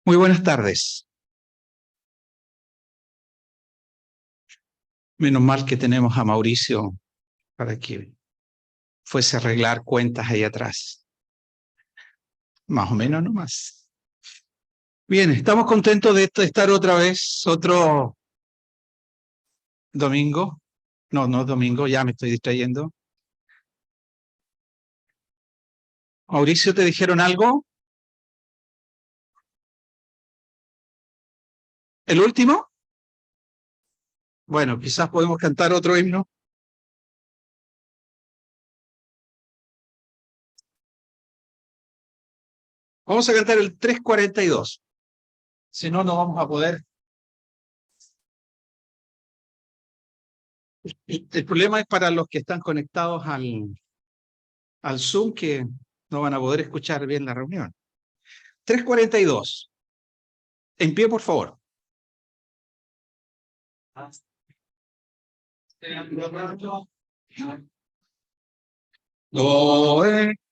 Muy buenas tardes. Menos mal que tenemos a Mauricio para que fuese a arreglar cuentas ahí atrás. Más o menos nomás. Bien, estamos contentos de estar otra vez, otro domingo. No domingo, ya me estoy distrayendo. Mauricio, ¿te dijeron algo? ¿El último? Bueno, quizás podemos cantar otro himno. Vamos a cantar el 342. Si no, no vamos a poder. El problema es para los que están conectados al Zoom, que no van a poder escuchar bien la reunión. 342. En pie, por favor.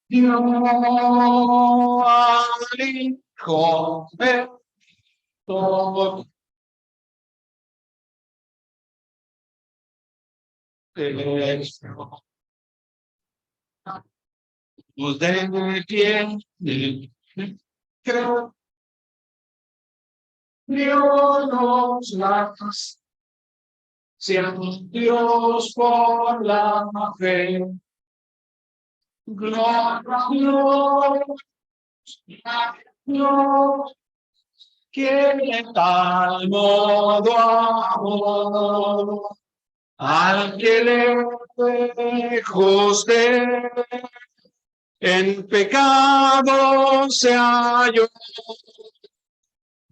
Gloria al Hijo de todo los de pie, creo, Dios nos las, siendo Dios por la fe. Gloria a Dios, que de tal modo amó al que lejos de en pecado se halló.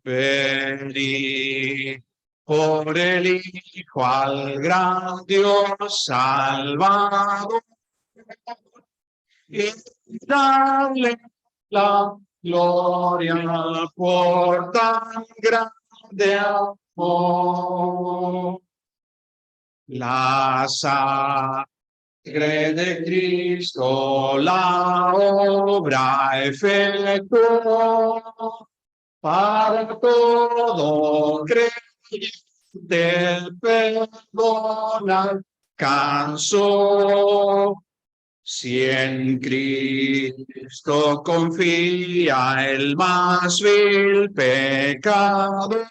Venid por el Hijo al gran Dios Salvador y darle la gloria por tan grande amor. La sangre de Cristo la obra efectuó para todo creyente el perdón alcanzó. Si en Cristo confía el más vil pecado,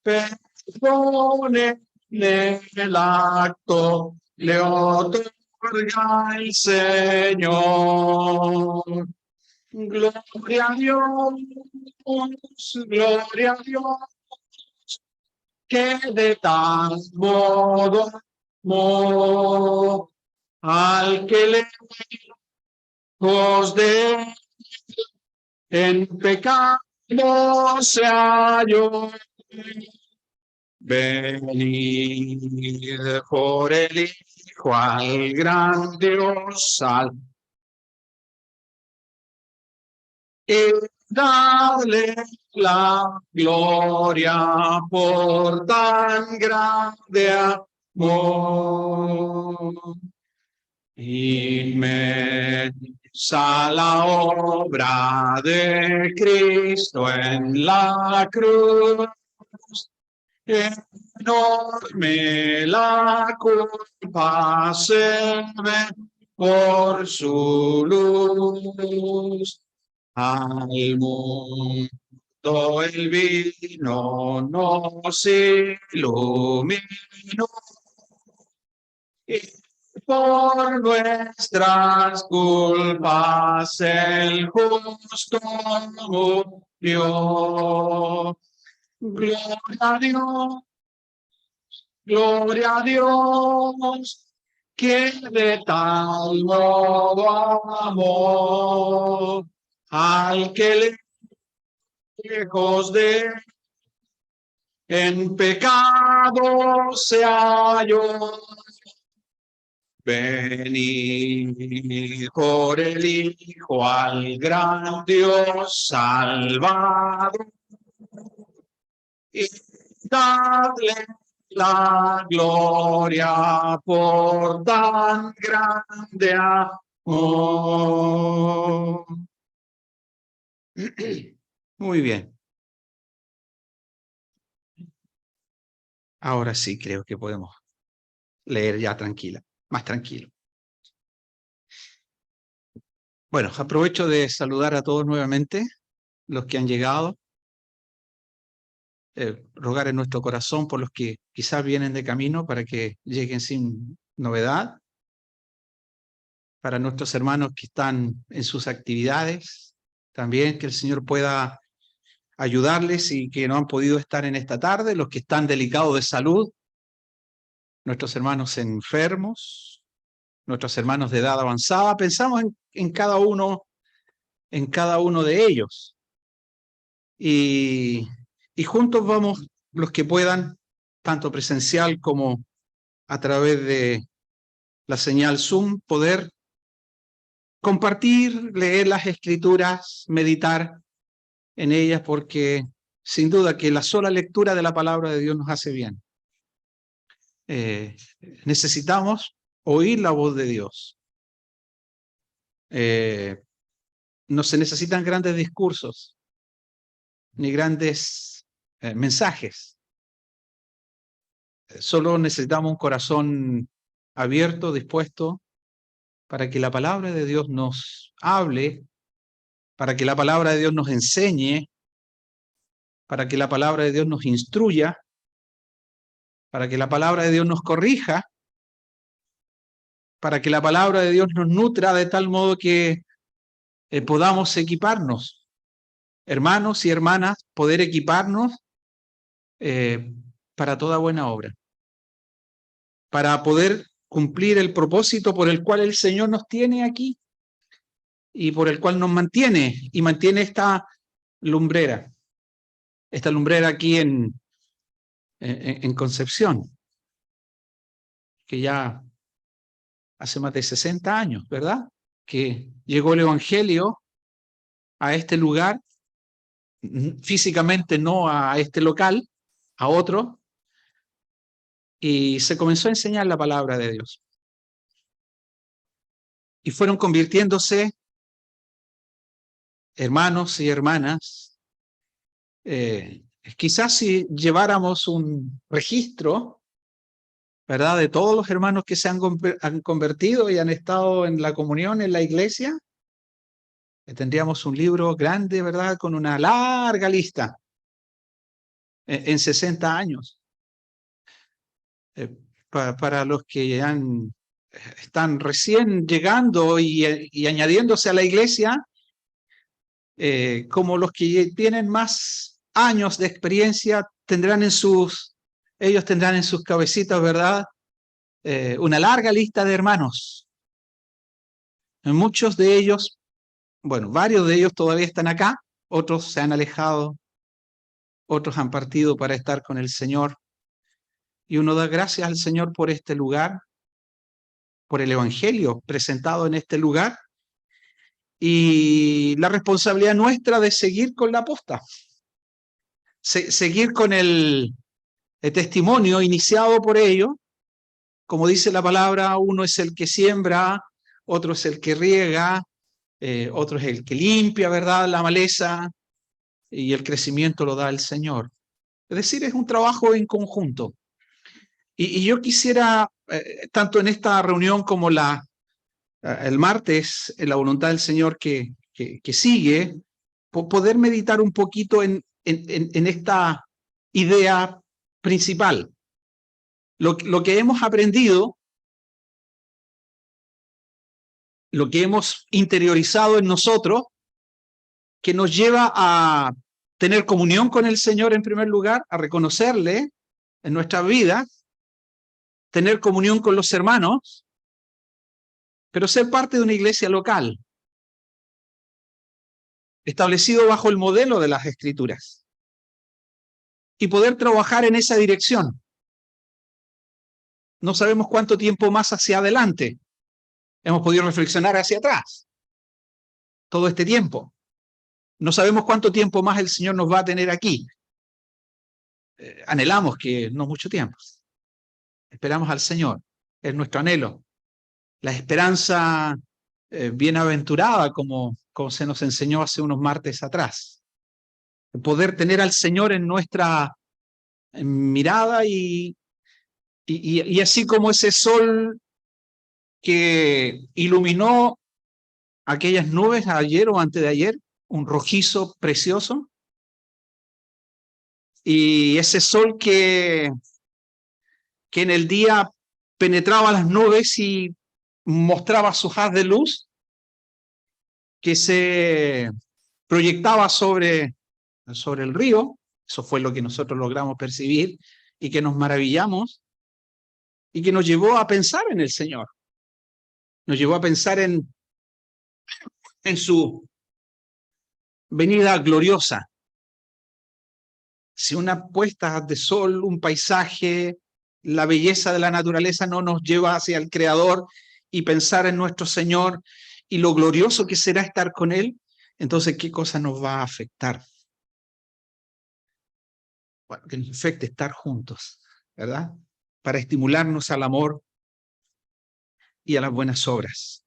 perdone el acto, le otorga el Señor. Gloria a Dios, gloria a Dios, que de tal modo amó al que lejos de en pecado se halló. Venid por el Hijo al gran Dios y darle la gloria por tan grande amor. Inmensa la obra de Cristo en la cruz, enorme la culpa se ve por su luz. Al mundo el vino nos iluminó y por nuestras culpas el justo murió. Gloria a Dios, que de tal modo amó al que lejos de en pecado se halló. Venid por el Hijo al gran Dios Salvador, y dadle la gloria por tan grande amor. Muy bien. Ahora sí creo que podemos leer ya tranquila, más tranquilo. Bueno, aprovecho de saludar a todos nuevamente, los que han llegado, rogar en nuestro corazón por los que quizás vienen de camino para que lleguen sin novedad, para nuestros hermanos que están en sus actividades, también que el Señor pueda ayudarles y que no han podido estar en esta tarde, los que están delicados de salud, nuestros hermanos enfermos, nuestros hermanos de edad avanzada. Pensamos en cada uno de ellos y juntos vamos, los que puedan, tanto presencial como a través de la señal Zoom, poder compartir, leer las escrituras, meditar en ellas, porque sin duda que la sola lectura de la palabra de Dios nos hace bien. Necesitamos oír la voz de Dios. No se necesitan grandes discursos ni grandes mensajes. Solo necesitamos un corazón abierto, dispuesto, para que la palabra de Dios nos hable, para que la palabra de Dios nos enseñe, para que la palabra de Dios nos instruya, para que la palabra de Dios nos corrija, para que la palabra de Dios nos nutra de tal modo que podamos equiparnos. Hermanos y hermanas, poder equiparnos para toda buena obra, para poder cumplir el propósito por el cual el Señor nos tiene aquí y por el cual nos mantiene y mantiene esta lumbrera aquí en Concepción, que ya hace más de 60 años, ¿verdad? Que llegó el Evangelio a este lugar, físicamente no a este local, a otro, y se comenzó a enseñar la palabra de Dios. Y fueron convirtiéndose hermanos y hermanas. Quizás si lleváramos un registro, ¿verdad?, de todos los hermanos que se han convertido y han estado en la comunión en la iglesia, tendríamos un libro grande, ¿verdad?, con una larga lista en 60 años. Para los que están recién llegando y añadiéndose a la iglesia, como los que tienen más años de experiencia, ellos tendrán en sus cabecitas, ¿verdad?, una larga lista de hermanos. Muchos de ellos, bueno, varios de ellos todavía están acá, otros se han alejado, otros han partido para estar con el Señor. Y uno da gracias al Señor por este lugar, por el Evangelio presentado en este lugar, y la responsabilidad nuestra de seguir con la posta, seguir con el testimonio iniciado por ellos. Como dice la palabra, uno es el que siembra, otro es el que riega, otro es el que limpia, ¿verdad?, la maleza, y el crecimiento lo da el Señor. Es decir, es un trabajo en conjunto. Y yo quisiera, tanto en esta reunión como el martes, en la voluntad del Señor que sigue, poder meditar un poquito en esta idea principal. Lo que hemos aprendido, lo que hemos interiorizado en nosotros, que nos lleva a tener comunión con el Señor en primer lugar, a reconocerle en nuestra vida, tener comunión con los hermanos, pero ser parte de una iglesia local, establecido bajo el modelo de las Escrituras, y poder trabajar en esa dirección. No sabemos cuánto tiempo más hacia adelante, hemos podido reflexionar hacia atrás todo este tiempo. No sabemos cuánto tiempo más el Señor nos va a tener aquí. Anhelamos que no mucho tiempo. Esperamos al Señor, es nuestro anhelo. La esperanza bienaventurada, como se nos enseñó hace unos martes atrás. Poder tener al Señor en nuestra mirada y así como ese sol que iluminó aquellas nubes ayer o antes de ayer, un rojizo precioso, y ese sol que en el día penetraba las nubes y mostraba su haz de luz, que se proyectaba sobre el río. Eso fue lo que nosotros logramos percibir y que nos maravillamos y que nos llevó a pensar en el Señor. Nos llevó a pensar en su venida gloriosa. Si una puesta de sol, un paisaje, la belleza de la naturaleza no nos lleva hacia el Creador y pensar en nuestro Señor y lo glorioso que será estar con Él, entonces, ¿qué cosa nos va a afectar? Bueno, que nos afecte estar juntos, ¿verdad? Para estimularnos al amor y a las buenas obras.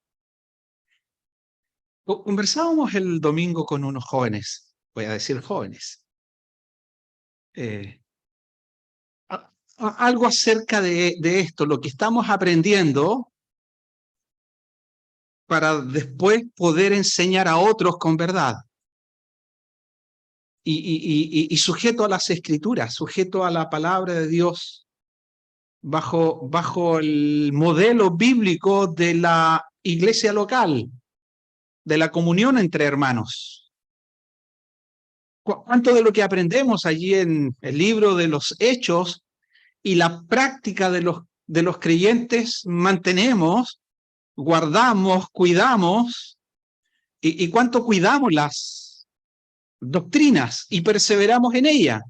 Conversábamos el domingo con unos jóvenes, voy a decir jóvenes, algo acerca de esto, lo que estamos aprendiendo para después poder enseñar a otros con verdad. Y sujeto a las Escrituras, sujeto a la palabra de Dios, bajo el modelo bíblico de la iglesia local, de la comunión entre hermanos. ¿Cuánto de lo que aprendemos allí en el libro de los Hechos y la práctica de los creyentes mantenemos, guardamos, cuidamos, y cuánto cuidamos las doctrinas y perseveramos en ella?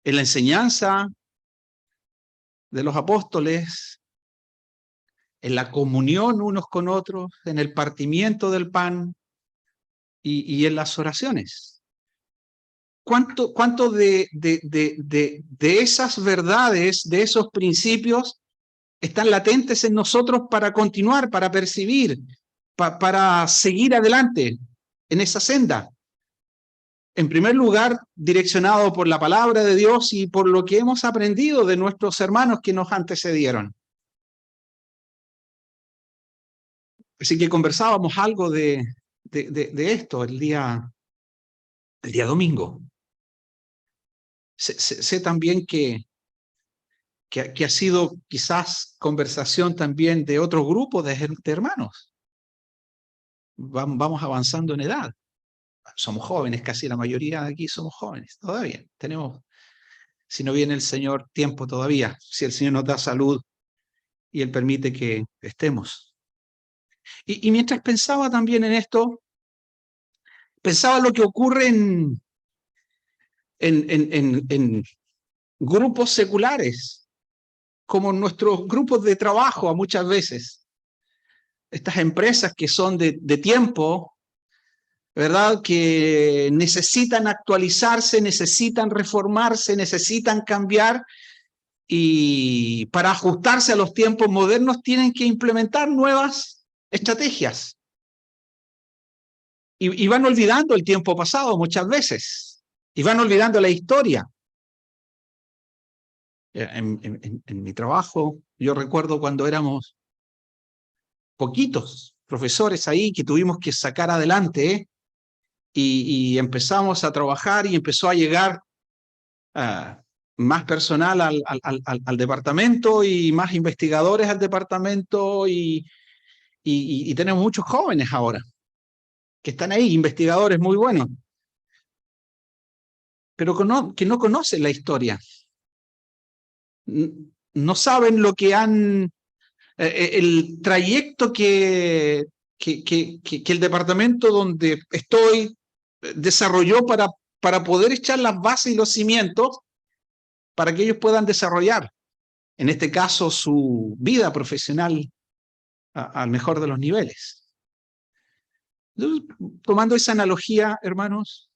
En la enseñanza de los apóstoles, en la comunión unos con otros, en el partimiento del pan y en las oraciones. ¿Cuánto de esas verdades, de esos principios, están latentes en nosotros para continuar, para percibir, para seguir adelante en esa senda? En primer lugar, direccionado por la palabra de Dios y por lo que hemos aprendido de nuestros hermanos que nos antecedieron. Así que conversábamos algo de esto el día domingo. Sé también que ha sido quizás conversación también de otro grupo de hermanos. Vamos avanzando en edad. Somos jóvenes, casi la mayoría de aquí somos jóvenes todavía. Tenemos, si no viene el Señor, tiempo todavía, si el Señor nos da salud y Él permite que estemos. Y mientras pensaba también en esto, pensaba lo que ocurre en grupos seculares, como nuestros grupos de trabajo muchas veces. Estas empresas que son de tiempo, ¿verdad? Que necesitan actualizarse, necesitan reformarse, necesitan cambiar, y para ajustarse a los tiempos modernos tienen que implementar nuevas estrategias. Y van olvidando el tiempo pasado muchas veces, y van olvidando la historia. En mi trabajo, yo recuerdo cuando éramos poquitos profesores ahí que tuvimos que sacar adelante, y empezamos a trabajar y empezó a llegar más personal al departamento y más investigadores al departamento, y tenemos muchos jóvenes ahora que están ahí, investigadores muy buenos, pero que no conocen la historia. No saben lo que el trayecto que el departamento donde estoy desarrolló para poder echar las bases y los cimientos para que ellos puedan desarrollar, en este caso, su vida profesional al mejor de los niveles. Entonces, tomando esa analogía, hermanos,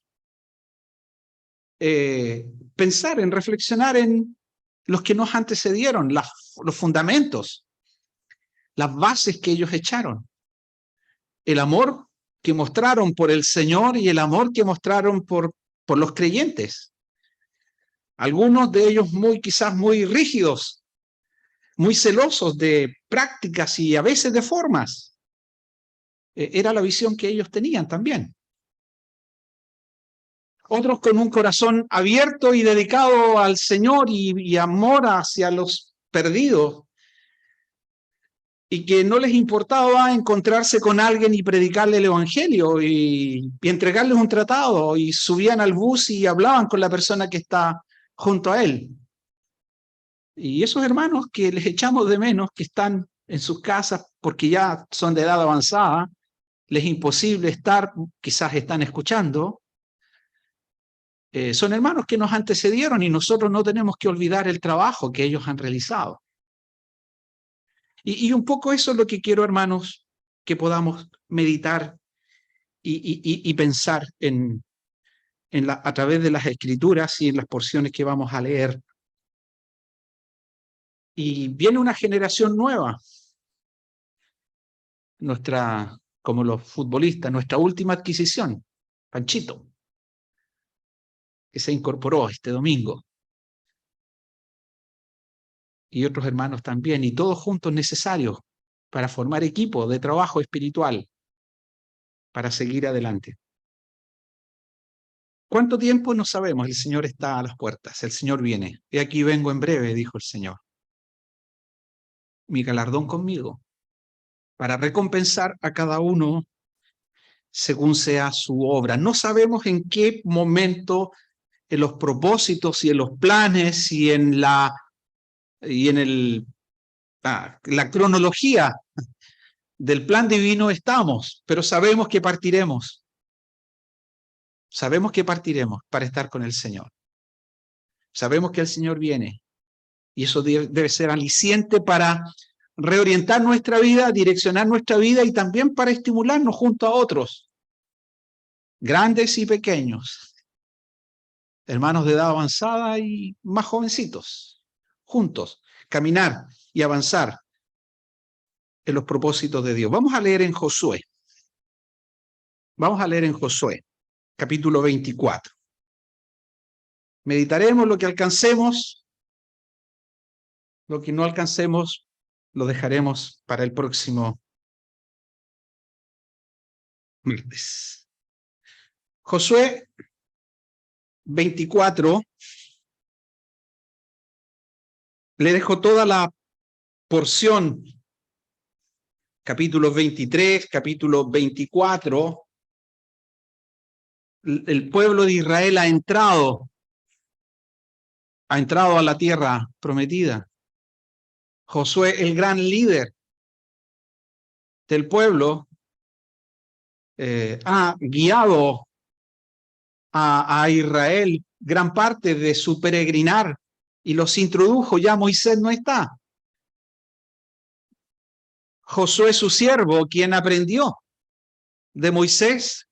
pensar en reflexionar en los que nos antecedieron, los fundamentos, las bases que ellos echaron, el amor que mostraron por el Señor y el amor que mostraron por los creyentes. Algunos de ellos quizás muy rígidos, muy celosos de prácticas y a veces de formas. Era la visión que ellos tenían también. Otros con un corazón abierto y dedicado al Señor y amor hacia los perdidos, y que no les importaba encontrarse con alguien y predicarle el evangelio y entregarles un tratado, y subían al bus y hablaban con la persona que está junto a él. Y esos hermanos que les echamos de menos, que están en sus casas porque ya son de edad avanzada, les es imposible estar, quizás están escuchando, son hermanos que nos antecedieron y nosotros no tenemos que olvidar el trabajo que ellos han realizado. Y un poco eso es lo que quiero, hermanos, que podamos meditar y pensar a través de las Escrituras y en las porciones que vamos a leer. Y viene una generación nueva, como los futbolistas, nuestra última adquisición, Panchito, que se incorporó este domingo. Y otros hermanos también, y todos juntos necesarios para formar equipo de trabajo espiritual para seguir adelante. ¿Cuánto tiempo? No sabemos. El Señor está a las puertas, el Señor viene. He aquí vengo en breve, dijo el Señor. Mi galardón conmigo, para recompensar a cada uno según sea su obra. No sabemos en qué momento, en los propósitos y en los planes y en la cronología del plan divino estamos, pero sabemos que partiremos. Sabemos que partiremos para estar con el Señor. Sabemos que el Señor viene, y eso debe ser aliciente para reorientar nuestra vida, direccionar nuestra vida y también para estimularnos junto a otros, grandes y pequeños, hermanos de edad avanzada y más jovencitos, juntos, caminar y avanzar en los propósitos de Dios. Vamos a leer en Josué. Vamos a leer en Josué, capítulo 24. Meditaremos lo que alcancemos. Lo que no alcancemos lo dejaremos para el próximo martes. Josué 24. Le dejo toda la porción, capítulo 23, capítulo 24. El pueblo de Israel ha entrado a la tierra prometida. Josué, el gran líder del pueblo, ha guiado a Israel gran parte de su peregrinar y los introdujo. Ya Moisés no está. Josué, su siervo, quien aprendió de Moisés,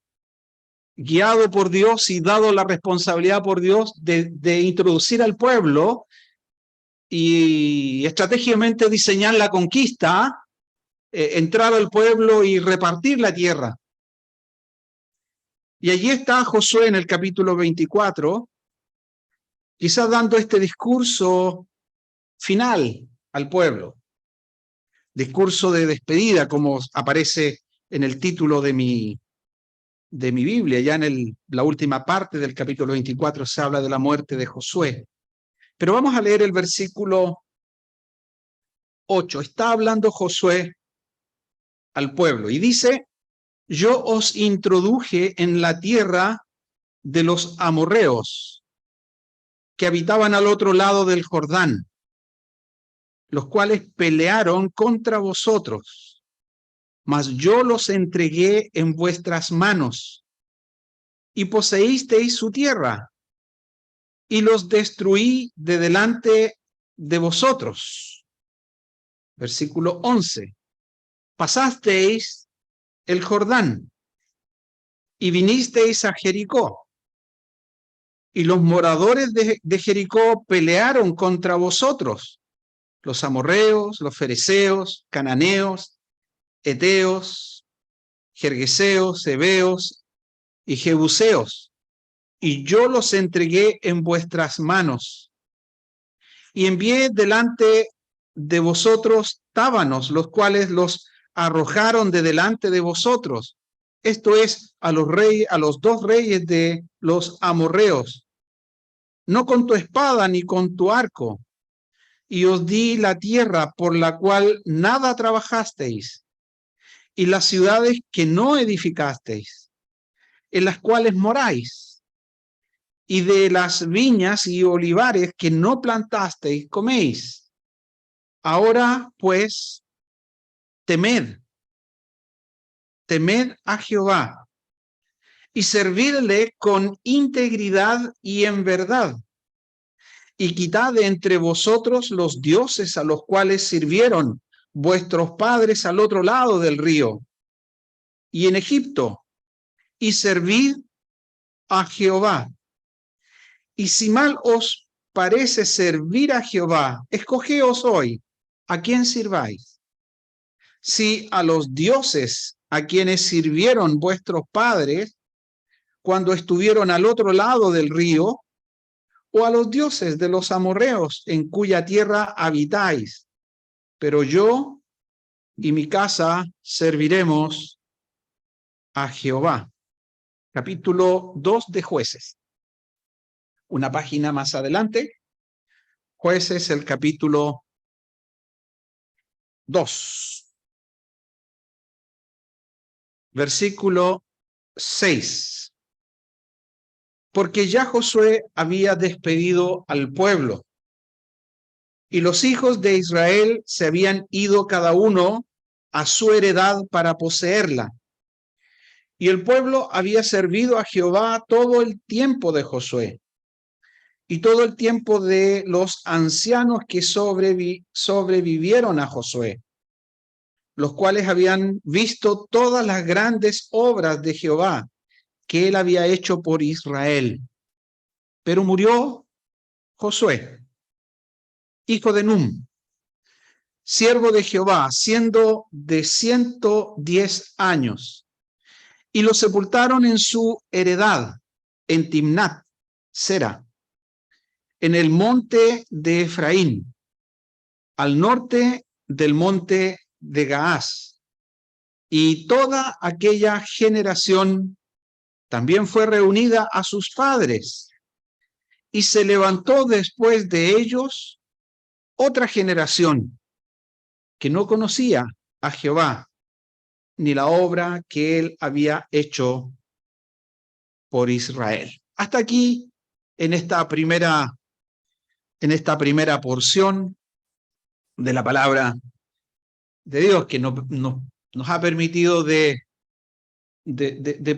guiado por Dios y dado la responsabilidad por Dios de introducir al pueblo y estratégicamente diseñar la conquista, entrar al pueblo y repartir la tierra. Y allí está Josué en el capítulo 24, quizás dando este discurso final al pueblo, discurso de despedida, como aparece en el título de mi Biblia. Ya en la última parte del capítulo 24 se habla de la muerte de Josué. Pero vamos a leer el versículo 8. Está hablando Josué al pueblo y dice: yo os introduje en la tierra de los amorreos que habitaban al otro lado del Jordán, los cuales pelearon contra vosotros, mas yo los entregué en vuestras manos y poseísteis su tierra y los destruí de delante de vosotros. Versículo 11. pasasteis el Jordán y vinisteis a Jericó. Y los moradores de Jericó pelearon contra vosotros, los amorreos, los fereceos, cananeos, heteos, gergeseos, heveos y jebuseos, y yo los entregué en vuestras manos. Y envié delante de vosotros tábanos, los cuales los arrojaron de delante de vosotros. Esto es, a los dos reyes de los amorreos, no con tu espada ni con tu arco. Y os di la tierra por la cual nada trabajasteis, y las ciudades que no edificasteis, en las cuales moráis, y de las viñas y olivares que no plantasteis, coméis. Ahora, pues, temed a Jehová, y servidle con integridad y en verdad, y quitad de entre vosotros los dioses a los cuales sirvieron vuestros padres al otro lado del río y en Egipto, y servid a Jehová. Y si mal os parece servir a Jehová, escogeos hoy a quién sirváis. Si a los dioses a quienes sirvieron vuestros padres cuando estuvieron al otro lado del río, o a los dioses de los amorreos en cuya tierra habitáis. Pero yo y mi casa serviremos a Jehová. Capítulo 2 de Jueces. Una página más adelante, Jueces, el capítulo 2. Versículo 6. Porque ya Josué había despedido al pueblo, y los hijos de Israel se habían ido cada uno a su heredad para poseerla. Y el pueblo había servido a Jehová todo el tiempo de Josué, y todo el tiempo de los ancianos que sobrevivieron a Josué, los cuales habían visto todas las grandes obras de Jehová que él había hecho por Israel. Pero murió Josué, hijo de Num, siervo de Jehová, siendo de 110 años, y lo sepultaron en su heredad, en Timnat Sera, en el monte de Efraín, al norte del monte de Gaás. Y toda aquella generación también fue reunida a sus padres, y se levantó después de ellos otra generación que no conocía a Jehová, ni la obra que él había hecho por Israel. Hasta aquí, en esta primera porción de la palabra de Dios, que nos ha permitido de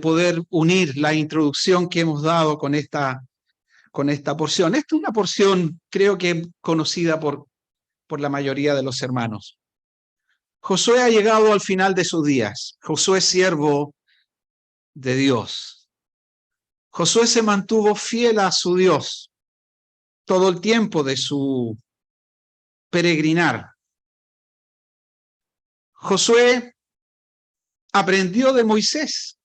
poder unir la introducción que hemos dado con esta porción. Esta es una porción, creo que conocida por la mayoría de los hermanos. Josué ha llegado al final de sus días. Josué, siervo de Dios. Josué se mantuvo fiel a su Dios todo el tiempo de su peregrinar. Josué aprendió de Moisés.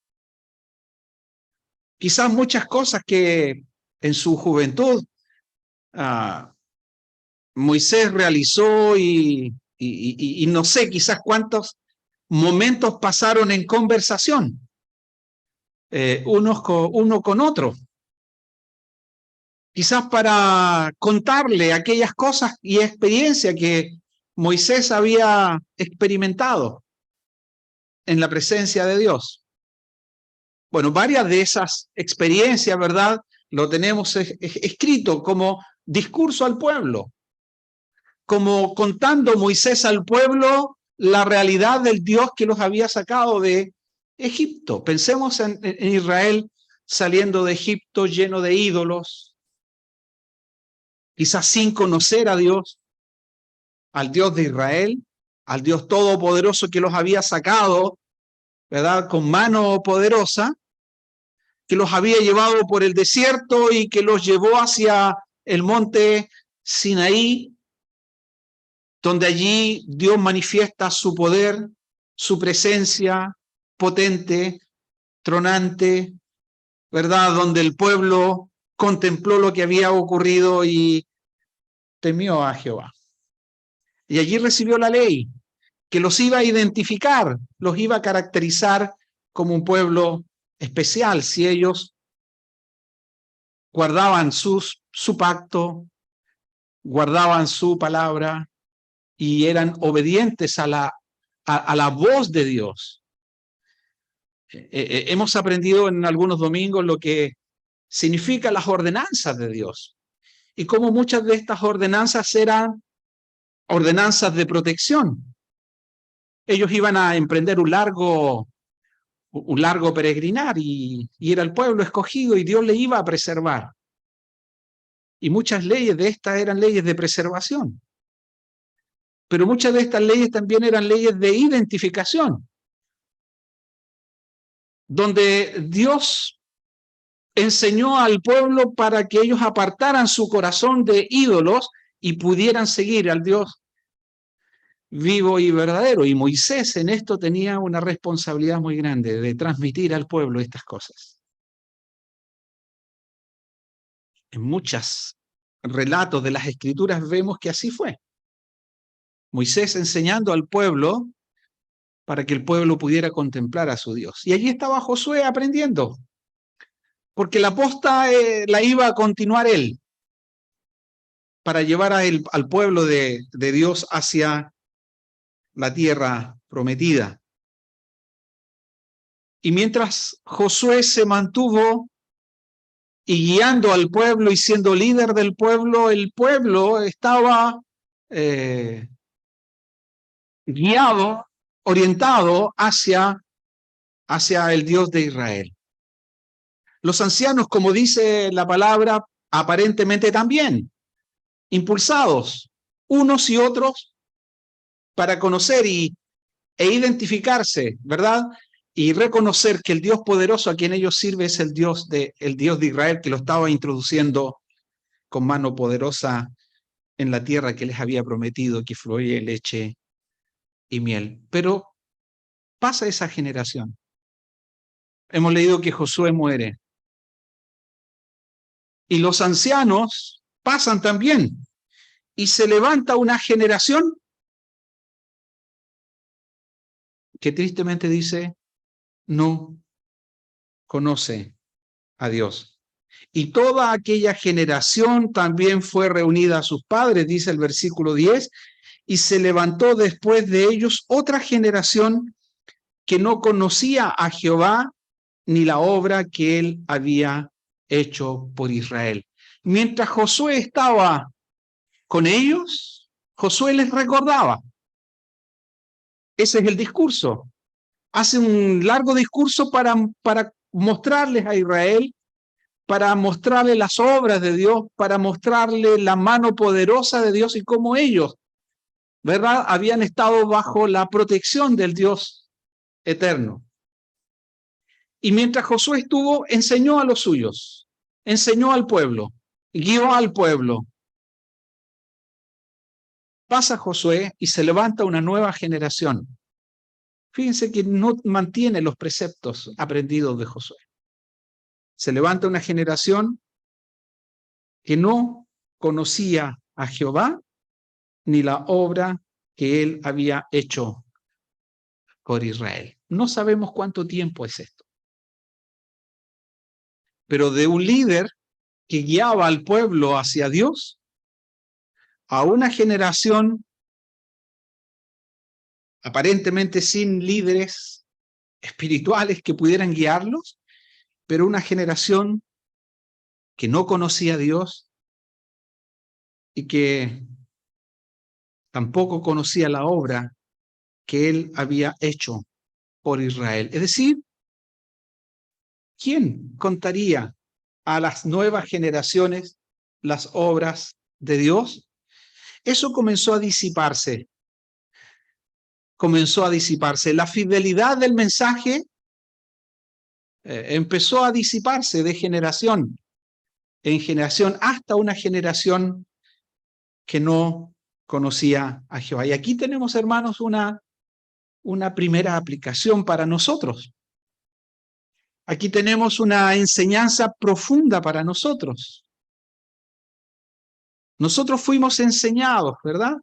Quizás muchas cosas que en su juventud Moisés realizó y no sé, quizás cuántos momentos pasaron en conversación, uno con otro. Quizás para contarle aquellas cosas y experiencias que Moisés había experimentado en la presencia de Dios. Bueno, varias de esas experiencias, ¿verdad? Lo tenemos escrito como discurso al pueblo, como contando Moisés al pueblo la realidad del Dios que los había sacado de Egipto. Pensemos en Israel saliendo de Egipto lleno de ídolos, quizás sin conocer a Dios, al Dios de Israel, al Dios Todopoderoso que los había sacado, ¿verdad?, con mano poderosa, que los había llevado por el desierto y que los llevó hacia el monte Sinaí, donde allí Dios manifiesta su poder, su presencia potente, tronante, ¿verdad?, donde el pueblo contempló lo que había ocurrido y temió a Jehová. Y allí recibió la ley, que los iba a identificar, los iba a caracterizar como un pueblo especial si ellos guardaban su pacto, guardaban su palabra y eran obedientes a la voz de Dios. Hemos aprendido en algunos domingos lo que significan las ordenanzas de Dios y cómo muchas de estas ordenanzas eran ordenanzas de protección. Ellos iban a emprender un largo peregrinar y era el pueblo escogido y Dios le iba a preservar. Y muchas leyes de estas eran leyes de preservación. Pero muchas de estas leyes también eran leyes de identificación, donde Dios enseñó al pueblo para que ellos apartaran su corazón de ídolos y pudieran seguir al Dios vivo y verdadero. Y Moisés en esto tenía una responsabilidad muy grande de transmitir al pueblo estas cosas. En muchos relatos de las Escrituras vemos que así fue. Moisés enseñando al pueblo para que el pueblo pudiera contemplar a su Dios. Y allí estaba Josué aprendiendo, porque la posta la iba a continuar él, para llevar al pueblo de Dios hacia la tierra prometida. Y mientras Josué se mantuvo y guiando al pueblo y siendo líder del pueblo, el pueblo estaba guiado, orientado hacia el Dios de Israel. Los ancianos, como dice la palabra, aparentemente también, impulsados unos y otros para conocer e identificarse, ¿verdad? Y reconocer que el Dios poderoso a quien ellos sirven es el Dios de Israel, que lo estaba introduciendo con mano poderosa en la tierra que les había prometido, que fluye leche y miel. Pero pasa esa generación. Hemos leído que Josué muere. Y los ancianos pasan también. Y se levanta una generación que tristemente dice, no conoce a Dios. Y toda aquella generación también fue reunida a sus padres, dice el versículo 10, y se levantó después de ellos otra generación que no conocía a Jehová ni la obra que él había hecho por Israel. Mientras Josué estaba con ellos, Josué les recordaba. Ese es el discurso. Hace un largo discurso para mostrarles a Israel, para mostrarle las obras de Dios, para mostrarle la mano poderosa de Dios y cómo ellos, ¿verdad?, habían estado bajo la protección del Dios eterno. Y mientras Josué estuvo, enseñó a los suyos, enseñó al pueblo, guió al pueblo. Pasa Josué y se levanta una nueva generación. Fíjense que no mantiene los preceptos aprendidos de Josué. Se levanta una generación que no conocía a Jehová ni la obra que él había hecho por Israel. No sabemos cuánto tiempo es esto. Pero de un líder que guiaba al pueblo hacia Dios a una generación aparentemente sin líderes espirituales que pudieran guiarlos, pero una generación que no conocía a Dios y que tampoco conocía la obra que él había hecho por Israel. Es decir, ¿quién contaría a las nuevas generaciones las obras de Dios? Eso comenzó a disiparse. comenzó a disiparse. La fidelidad del mensaje empezó a disiparse de generación en generación hasta una generación que no conocía a Jehová. Y aquí tenemos, hermanos, una primera aplicación para nosotros. Aquí tenemos una enseñanza profunda para nosotros. Nosotros fuimos enseñados, ¿verdad?,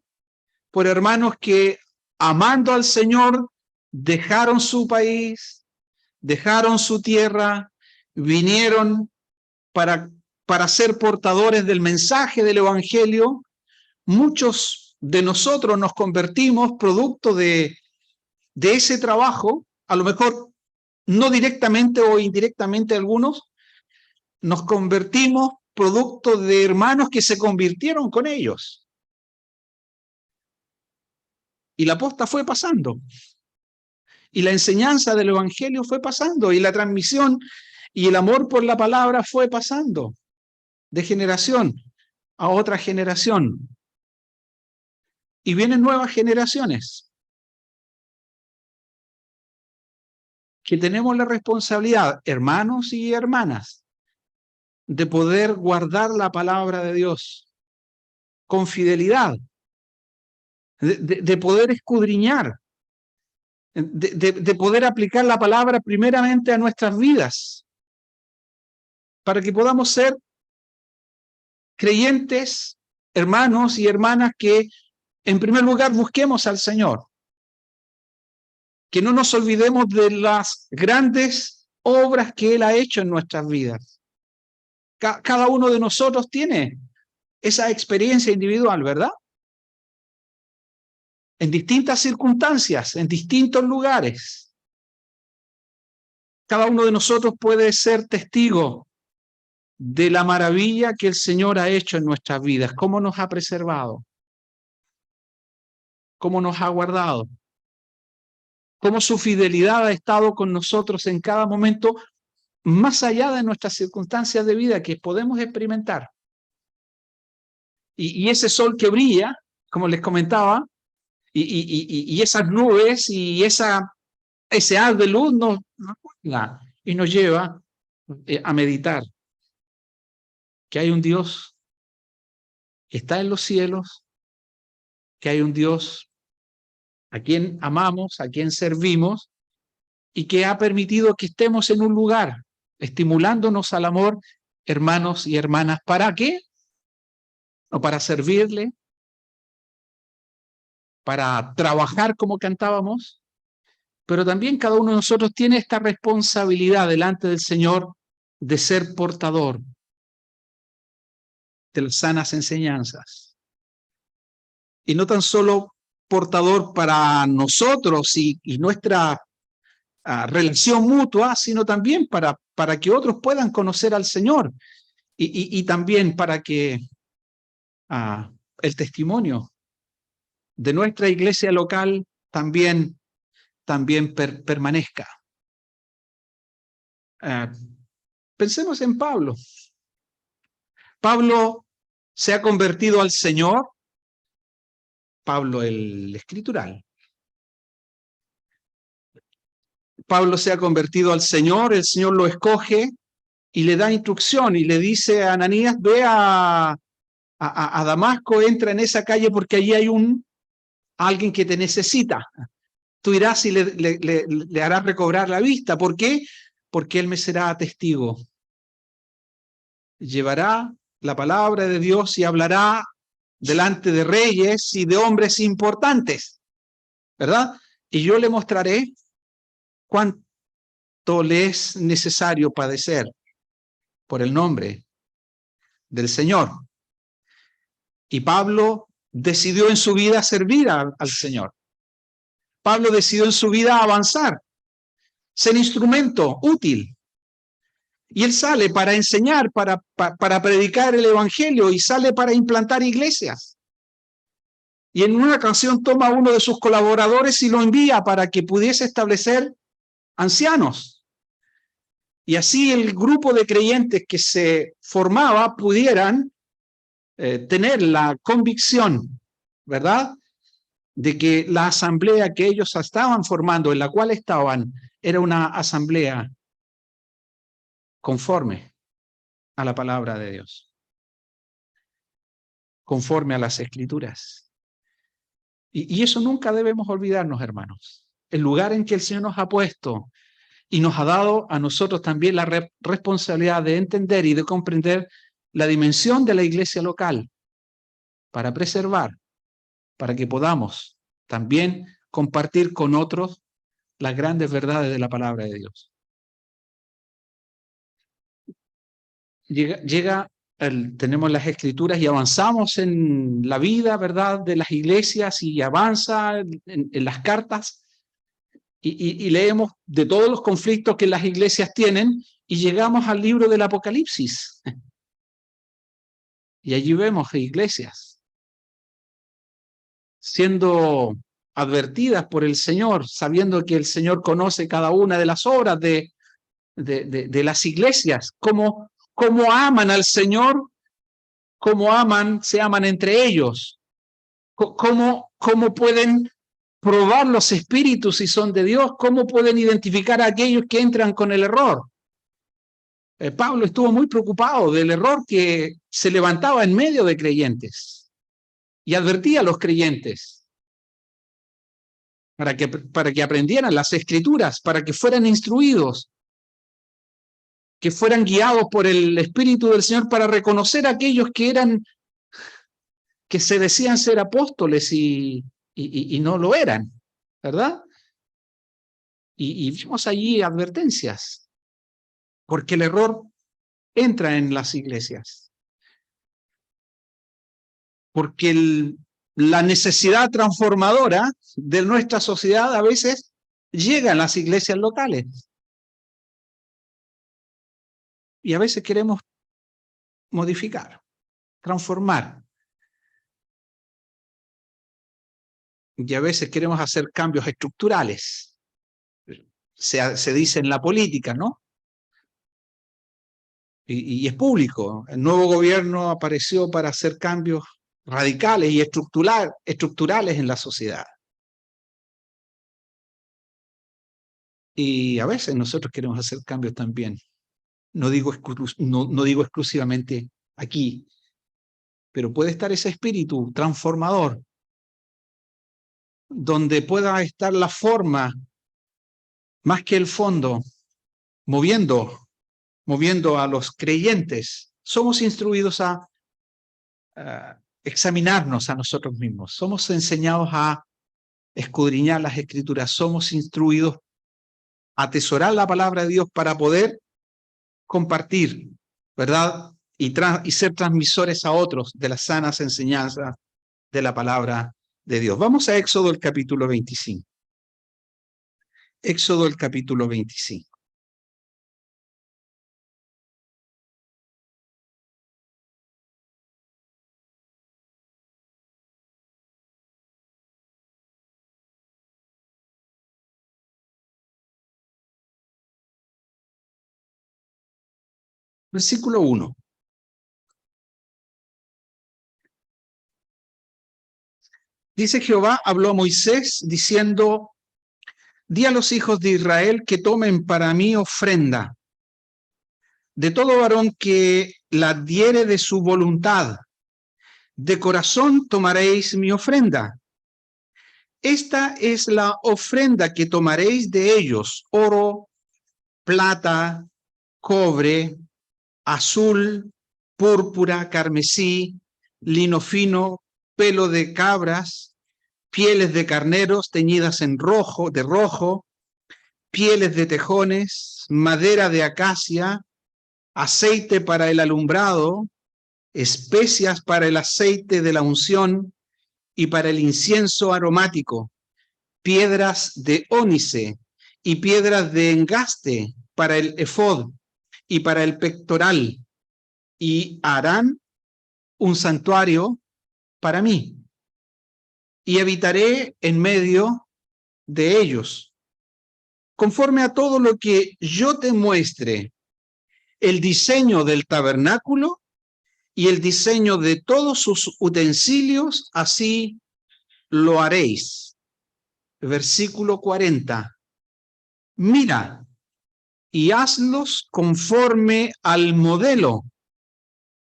por hermanos que, amando al Señor, dejaron su país, dejaron su tierra, vinieron para ser portadores del mensaje del Evangelio. Muchos de nosotros nos convertimos producto de ese trabajo, a lo mejor no directamente o indirectamente algunos, nos convertimos producto de hermanos que se convirtieron con ellos. Y la posta fue pasando. Y la enseñanza del Evangelio fue pasando. Y la transmisión y el amor por la palabra fue pasando de generación a otra generación. Y vienen nuevas generaciones que tenemos la responsabilidad, hermanos y hermanas, de poder guardar la palabra de Dios con fidelidad, de poder escudriñar, de poder aplicar la palabra primeramente a nuestras vidas, para que podamos ser creyentes, hermanos y hermanas que en primer lugar busquemos al Señor, que no nos olvidemos de las grandes obras que Él ha hecho en nuestras vidas. Cada uno de nosotros tiene esa experiencia individual, ¿verdad? En distintas circunstancias, en distintos lugares. Cada uno de nosotros puede ser testigo de la maravilla que el Señor ha hecho en nuestras vidas, cómo nos ha preservado, cómo nos ha guardado, cómo su fidelidad ha estado con nosotros en cada momento, más allá de nuestras circunstancias de vida que podemos experimentar. Y ese sol que brilla, como les comentaba, y esas nubes y ese haz de luz nos guía y nos lleva a meditar que hay un Dios que está en los cielos, que hay un Dios a quien amamos, a quien servimos, y que ha permitido que estemos en un lugar, estimulándonos al amor, hermanos y hermanas. ¿Para qué? O para servirle, para trabajar como cantábamos, pero también cada uno de nosotros tiene esta responsabilidad delante del Señor de ser portador de las sanas enseñanzas. Y no tan solo portador para nosotros y nuestra relación mutua, sino también para que otros puedan conocer al Señor y también para que el testimonio de nuestra iglesia local también permanezca. Pensemos en Pablo. Pablo se ha convertido al Señor, Pablo el escritural. Pablo se ha convertido al Señor, el Señor lo escoge y le da instrucción y le dice a Ananías, ve a Damasco, entra en esa calle porque allí hay alguien que te necesita. Tú irás y le harás recobrar la vista. ¿Por qué? Porque él me será testigo. Llevará la palabra de Dios y hablará delante de reyes y de hombres importantes, ¿verdad? Y yo le mostraré cuánto le es necesario padecer por el nombre del Señor. Y Pablo decidió en su vida servir al Señor. Pablo decidió en su vida avanzar, ser instrumento útil. Y él sale para enseñar, para predicar el Evangelio, y sale para implantar iglesias. Y en una ocasión toma a uno de sus colaboradores y lo envía para que pudiese establecer ancianos. Y así el grupo de creyentes que se formaba pudieran tener la convicción, ¿verdad?, de que la asamblea que ellos estaban formando, en la cual estaban, era una asamblea conforme a la palabra de Dios, conforme a las Escrituras. Y eso nunca debemos olvidarnos, hermanos. El lugar en que el Señor nos ha puesto y nos ha dado a nosotros también la responsabilidad de entender y de comprender la dimensión de la iglesia local para preservar, para que podamos también compartir con otros las grandes verdades de la palabra de Dios. Tenemos las Escrituras y avanzamos en la vida, ¿verdad?, de las iglesias, y avanza en las cartas, y leemos de todos los conflictos que las iglesias tienen, y llegamos al libro del Apocalipsis. Y allí vemos iglesias siendo advertidas por el Señor, sabiendo que el Señor conoce cada una de las obras de las iglesias, cómo aman al Señor, cómo se aman entre ellos, cómo pueden probar los espíritus si son de Dios, cómo pueden identificar a aquellos que entran con el error. Pablo estuvo muy preocupado del error que se levantaba en medio de creyentes y advertía a los creyentes para que aprendieran las Escrituras, para que fueran instruidos, que fueran guiados por el Espíritu del Señor para reconocer a aquellos que se decían ser apóstoles y no lo eran, ¿verdad? Y vimos allí advertencias, porque el error entra en las iglesias, porque la necesidad transformadora de nuestra sociedad a veces llega a las iglesias locales. Y a veces queremos modificar, transformar. Y a veces queremos hacer cambios estructurales. Se dice en la política, ¿no? Y es público. El nuevo gobierno apareció para hacer cambios radicales y estructurales en la sociedad. Y a veces nosotros queremos hacer cambios también. No digo exclusivamente aquí, pero puede estar ese espíritu transformador, donde pueda estar la forma más que el fondo, moviendo a los creyentes. Somos instruidos a examinarnos a nosotros mismos. Somos enseñados a escudriñar las Escrituras. Somos instruidos a atesorar la palabra de Dios para poder compartir, ¿verdad? Y ser transmisores a otros de las sanas enseñanzas de la palabra de Dios. Vamos a Éxodo, el capítulo 25. Éxodo, el capítulo 25. Versículo 1. Dice: Jehová habló a Moisés diciendo: di a los hijos de Israel que tomen para mí ofrenda de todo varón que la diere de su voluntad. De corazón tomaréis mi ofrenda. Esta es la ofrenda que tomaréis de ellos: oro, plata, cobre, azul, púrpura, carmesí, lino fino, pelo de cabras, pieles de carneros teñidas de rojo, pieles de tejones, madera de acacia, aceite para el alumbrado, especias para el aceite de la unción y para el incienso aromático, piedras de ónice y piedras de engaste para el efod y para el pectoral, y harán un santuario para mí, y habitaré en medio de ellos. Conforme a todo lo que yo te muestre, el diseño del tabernáculo y el diseño de todos sus utensilios, así lo haréis. Versículo 40. Mira y hazlos conforme al modelo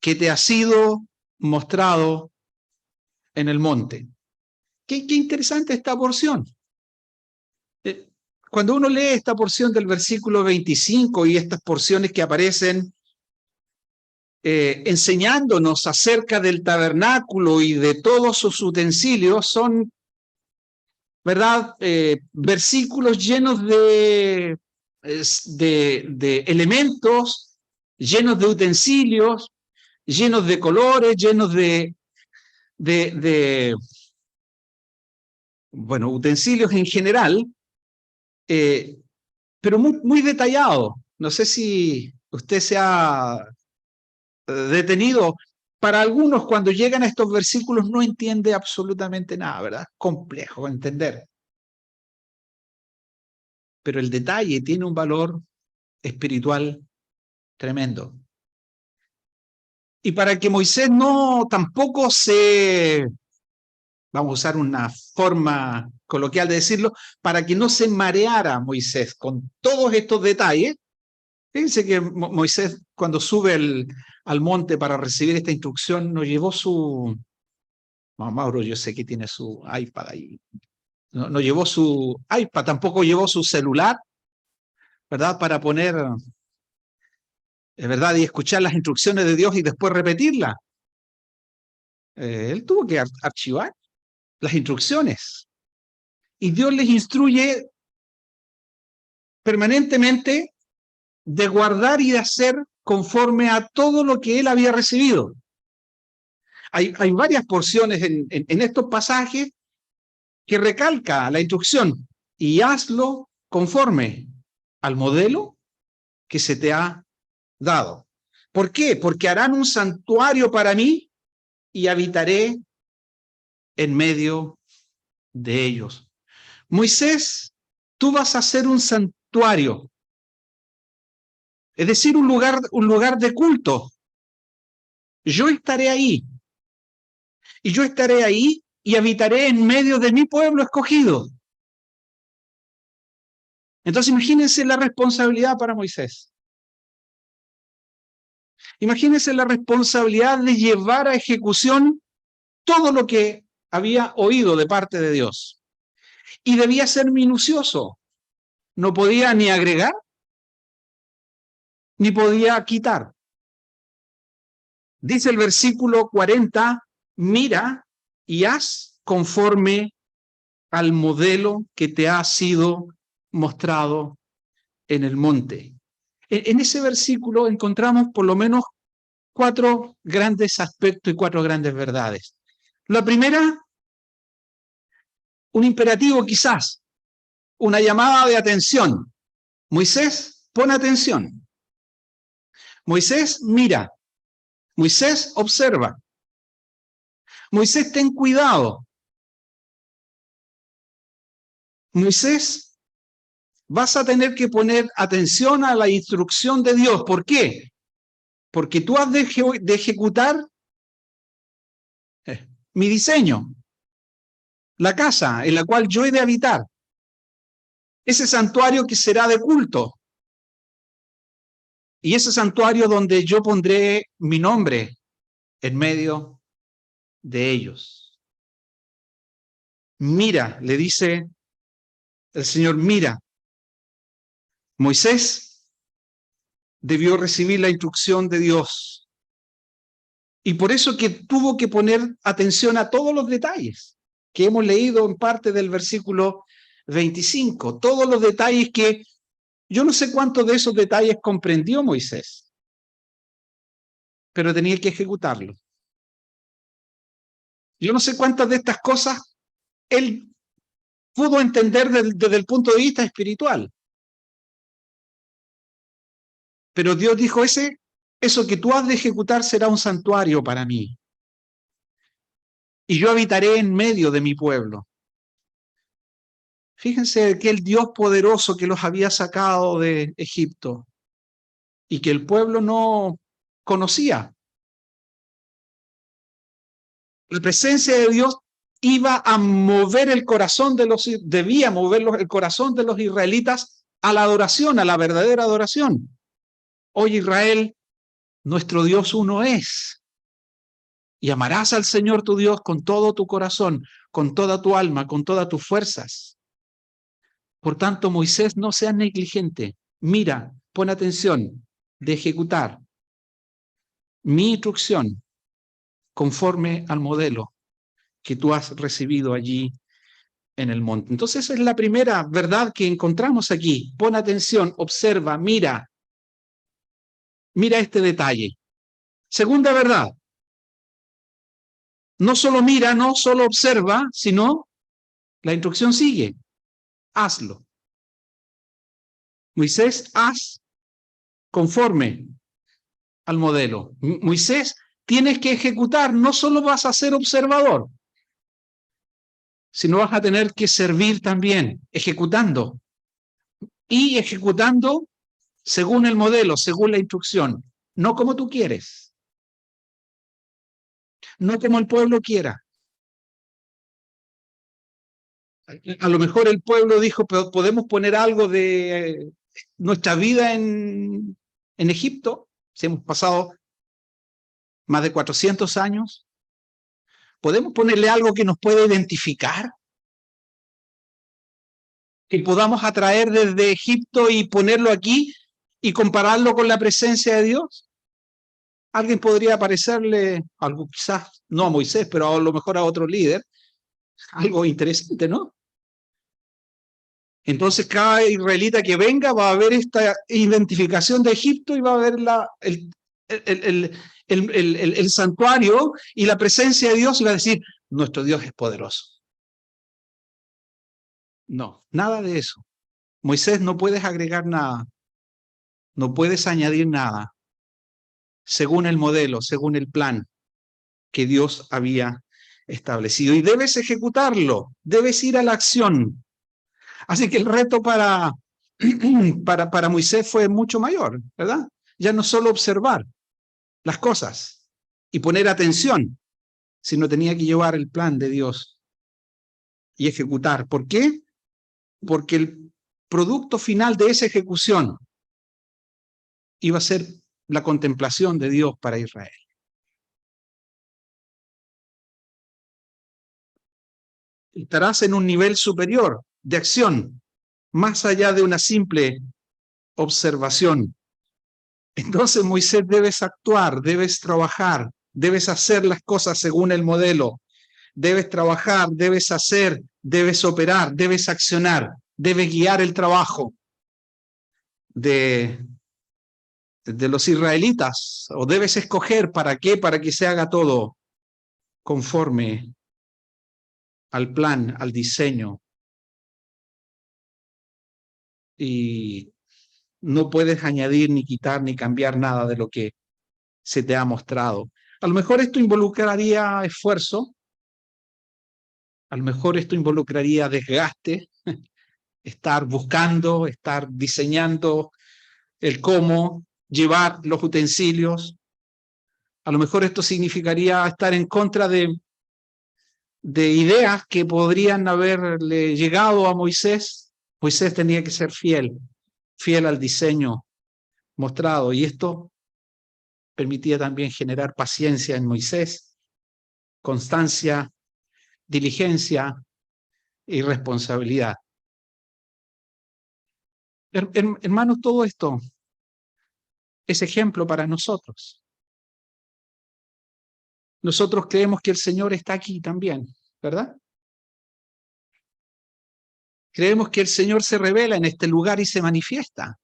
que te ha sido mostrado en el monte. Qué interesante esta porción. Cuando uno lee esta porción del versículo 25 y estas porciones que aparecen enseñándonos acerca del tabernáculo y de todos sus utensilios, son, ¿verdad?, versículos llenos de elementos, llenos de utensilios, llenos de colores, llenos bueno, utensilios en general, pero muy detallado. No sé si usted se ha detenido. Para algunos, cuando llegan a estos versículos, no entiende absolutamente nada, ¿verdad? Complejo de entender. Pero el detalle tiene un valor espiritual tremendo. Y para que Moisés tampoco vamos a usar una forma coloquial de decirlo, para que no se mareara Moisés con todos estos detalles. Fíjense que Moisés, cuando sube al monte para recibir esta instrucción, no llevó su... Mauro, yo sé que tiene su iPad ahí. No llevó su iPad, tampoco llevó su celular, ¿verdad? Para poner, ¿verdad? Y escuchar las instrucciones de Dios y después repetirlas. Él tuvo que archivar las instrucciones. Y Dios les instruye permanentemente de guardar y de hacer conforme a todo lo que él había recibido. Hay varias porciones en estos pasajes que recalca la instrucción y hazlo conforme al modelo que se te ha dado. ¿Por qué? Porque harán un santuario para mí y habitaré en medio de ellos. Moisés, tú vas a hacer un santuario, es decir, un lugar de culto. Yo estaré ahí, y yo estaré ahí y habitaré en medio de mi pueblo escogido. Entonces imagínense la responsabilidad para Moisés. Imagínense la responsabilidad de llevar a ejecución todo lo que había oído de parte de Dios. Y debía ser minucioso. No podía ni agregar, ni podía quitar. Dice el versículo 40, mira y haz conforme al modelo que te ha sido mostrado en el monte. En ese versículo encontramos por lo menos 4 grandes aspectos y 4 grandes verdades. La primera, un imperativo quizás, una llamada de atención. Moisés, pon atención. Moisés, mira. Moisés, observa. Moisés, ten cuidado. Moisés, vas a tener que poner atención a la instrucción de Dios. ¿Por qué? Porque tú has de ejecutar mi diseño, la casa en la cual yo he de habitar, ese santuario que será de culto, y ese santuario donde yo pondré mi nombre en medio de ellos. Mira, le dice el Señor, mira. Moisés debió recibir la instrucción de Dios, y por eso que tuvo que poner atención a todos los detalles que hemos leído en parte del versículo 25, todos los detalles que yo no sé cuántos de esos detalles comprendió Moisés, pero tenía que ejecutarlo. Yo no sé cuántas de estas cosas él pudo entender desde el punto de vista espiritual, pero Dios dijo, eso que tú has de ejecutar será un santuario para mí, y yo habitaré en medio de mi pueblo. Fíjense que el Dios poderoso que los había sacado de Egipto y que el pueblo no conocía. La presencia de Dios iba a mover el corazón debía mover el corazón de los israelitas a la adoración, a la verdadera adoración. Oye, Israel, nuestro Dios uno es. Y amarás al Señor tu Dios con todo tu corazón, con toda tu alma, con todas tus fuerzas. Por tanto, Moisés, no seas negligente. Mira, pon atención de ejecutar mi instrucción conforme al modelo que tú has recibido allí en el monte. Entonces, esa es la primera verdad que encontramos aquí. Pon atención, observa, mira este detalle. Segunda verdad, no solo mira, no solo observa, sino la instrucción sigue. Hazlo. Moisés, haz conforme al modelo. Moisés, tienes que ejecutar, no solo vas a ser observador, sino vas a tener que servir también, ejecutando. Y ejecutando según el modelo, según la instrucción, no como tú quieres, no como el pueblo quiera. A lo mejor el pueblo dijo, pero podemos poner algo de nuestra vida en Egipto, si hemos pasado más de 400 años, podemos ponerle algo que nos pueda identificar, que podamos atraer desde Egipto y ponerlo aquí y compararlo con la presencia de Dios. Alguien podría parecerle algo, quizás no a Moisés, pero a lo mejor a otro líder, algo interesante, ¿no? Entonces cada israelita que venga va a ver esta identificación de Egipto y va a ver el santuario y la presencia de Dios y va a decir, nuestro Dios es poderoso. No, nada de eso. Moisés, no puedes agregar nada, no puedes añadir nada, según el modelo, según el plan que Dios había establecido. Y debes ejecutarlo, debes ir a la acción. Así que el reto para Moisés fue mucho mayor, ¿verdad? Ya no solo observar las cosas y poner atención, sino tenía que llevar el plan de Dios y ejecutar. ¿Por qué? Porque el producto final de esa ejecución iba a ser la contemplación de Dios para Israel. Estarás en un nivel superior de acción, más allá de una simple observación. Entonces, Moisés, debes actuar, debes trabajar, debes hacer las cosas según el modelo, debes trabajar, debes hacer, debes operar, debes accionar, debes guiar el trabajo de los israelitas, o debes escoger para qué, para que se haga todo conforme al plan, al diseño. Y no puedes añadir, ni quitar, ni cambiar nada de lo que se te ha mostrado. A lo mejor esto involucraría esfuerzo, a lo mejor esto involucraría desgaste, estar buscando, estar diseñando el cómo, llevar los utensilios. A lo mejor esto significaría estar en contra de ideas que podrían haberle llegado a Moisés. Moisés tenía que ser fiel al diseño mostrado, y esto permitía también generar paciencia en Moisés, constancia, diligencia y responsabilidad. Hermanos, todo esto es ejemplo para nosotros. Nosotros creemos que el Señor está aquí también, ¿verdad? Creemos que el Señor se revela en este lugar y se manifiesta.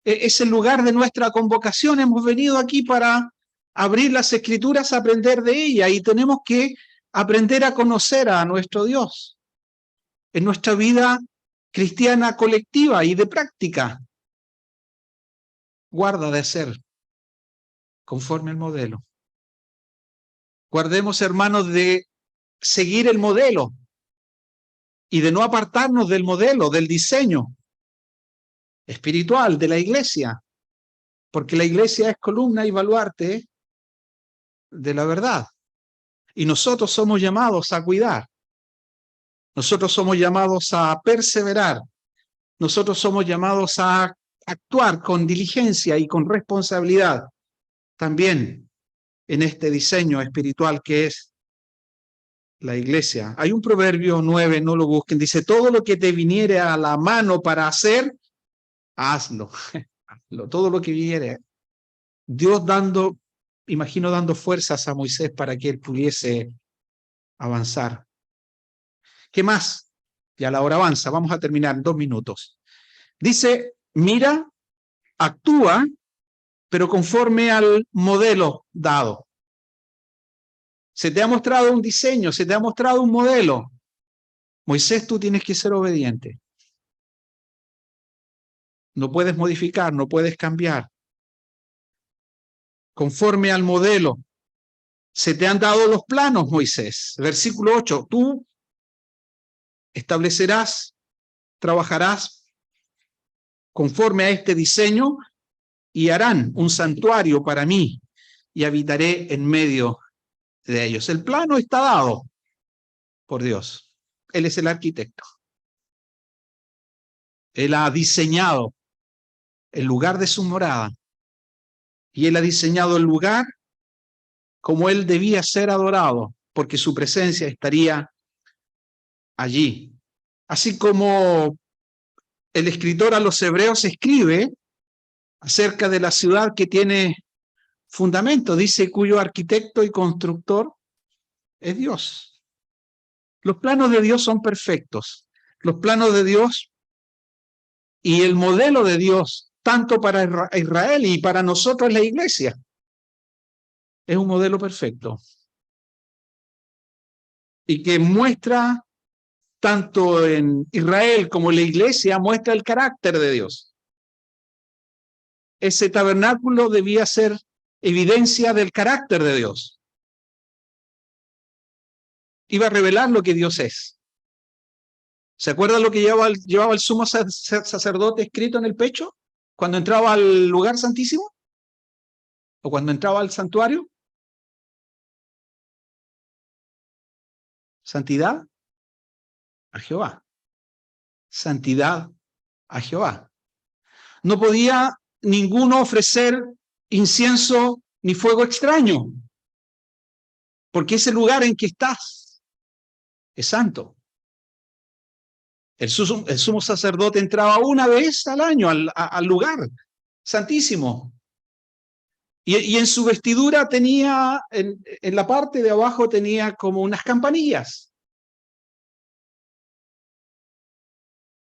Es el lugar de nuestra convocación. Hemos venido aquí para abrir las Escrituras, aprender de ellas, y tenemos que aprender a conocer a nuestro Dios en nuestra vida cristiana colectiva y de práctica. Guarda de ser conforme al modelo. Guardemos, hermanos, de seguir el modelo y de no apartarnos del modelo, del diseño espiritual de la iglesia, porque la iglesia es columna y baluarte de la verdad. Y nosotros somos llamados a cuidar Nosotros somos llamados a perseverar. Nosotros somos llamados a actuar con diligencia y con responsabilidad también en este diseño espiritual que es la iglesia. Hay un proverbio 9, no lo busquen, dice, todo lo que te viniere a la mano para hacer, hazlo. Hazlo. Todo lo que viniere. Dios imagino dando fuerzas a Moisés para que él pudiese avanzar. ¿Qué más? Ya la hora avanza, vamos a terminar en 2 minutos. Dice, mira, actúa, pero conforme al modelo dado. Se te ha mostrado un diseño, se te ha mostrado un modelo. Moisés, tú tienes que ser obediente. No puedes modificar, no puedes cambiar. Conforme al modelo. Se te han dado los planos, Moisés. Versículo 8. Tú establecerás, trabajarás conforme a este diseño y harán un santuario para mí y habitaré en medio de ellos. El plano está dado por Dios. Él es el arquitecto. Él ha diseñado el lugar de su morada y él ha diseñado el lugar como él debía ser adorado, porque su presencia estaría allí. Así como el escritor a los hebreos escribe acerca de la ciudad que tiene fundamento, dice cuyo arquitecto y constructor es Dios. Los planos de Dios son perfectos. Los planos de Dios y el modelo de Dios, tanto para Israel y para nosotros la iglesia, es un modelo perfecto. Y que muestra, tanto en Israel como en la iglesia, muestra el carácter de Dios. Ese tabernáculo debía ser evidencia del carácter de Dios. Iba a revelar lo que Dios es. ¿Se acuerdan lo que llevaba el sumo sacerdote escrito en el pecho cuando entraba al lugar santísimo? ¿O cuando entraba al santuario? Santidad a Jehová. Santidad a Jehová. No podía ninguno ofrecer incienso ni fuego extraño, porque ese lugar en que estás es santo. El sumo sacerdote entraba una vez al año al lugar santísimo. Y en su vestidura tenía, en la parte de abajo tenía como unas campanillas.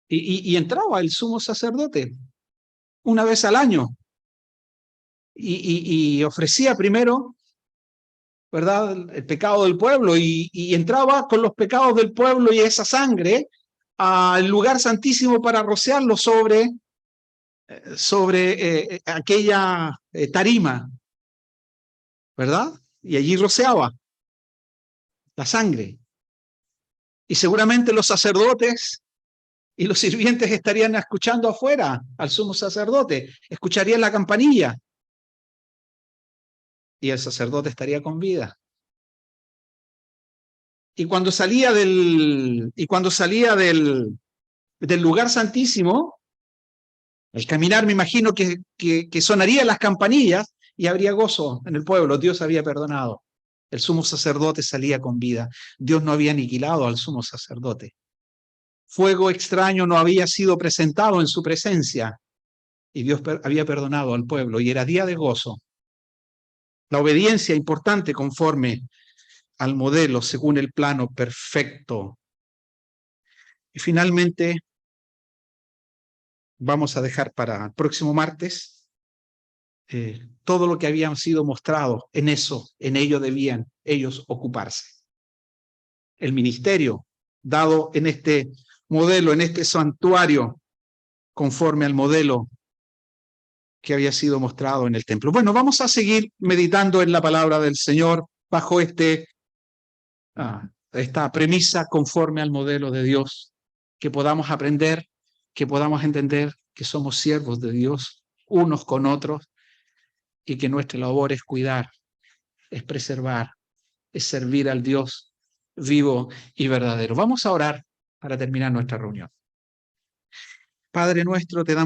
Y entraba el sumo sacerdote una vez al año. Y ofrecía primero, ¿verdad?, el pecado del pueblo. Y entraba con los pecados del pueblo y esa sangre al lugar santísimo para rociarlo sobre aquella tarima, ¿verdad? Y allí rociaba la sangre. Y seguramente los sacerdotes y los sirvientes estarían escuchando afuera al sumo sacerdote, escucharían la campanilla y el sacerdote estaría con vida. Y cuando salía del lugar santísimo, al caminar me imagino que sonarían las campanillas y habría gozo en el pueblo. Dios había perdonado. El sumo sacerdote salía con vida. Dios no había aniquilado al sumo sacerdote. Fuego extraño no había sido presentado en su presencia y Dios había perdonado al pueblo y era día de gozo. La obediencia importante conforme al modelo según el plano perfecto. Y finalmente vamos a dejar para el próximo martes todo lo que había sido mostrado. En ello debían ellos ocuparse. El ministerio dado en este modelo, en este santuario, conforme al modelo que había sido mostrado en el templo. Bueno, vamos a seguir meditando en la palabra del Señor bajo esta premisa conforme al modelo de Dios, que podamos aprender, que podamos entender que somos siervos de Dios unos con otros y que nuestra labor es cuidar, es preservar, es servir al Dios vivo y verdadero. Vamos a orar para terminar nuestra reunión. Padre nuestro, te damos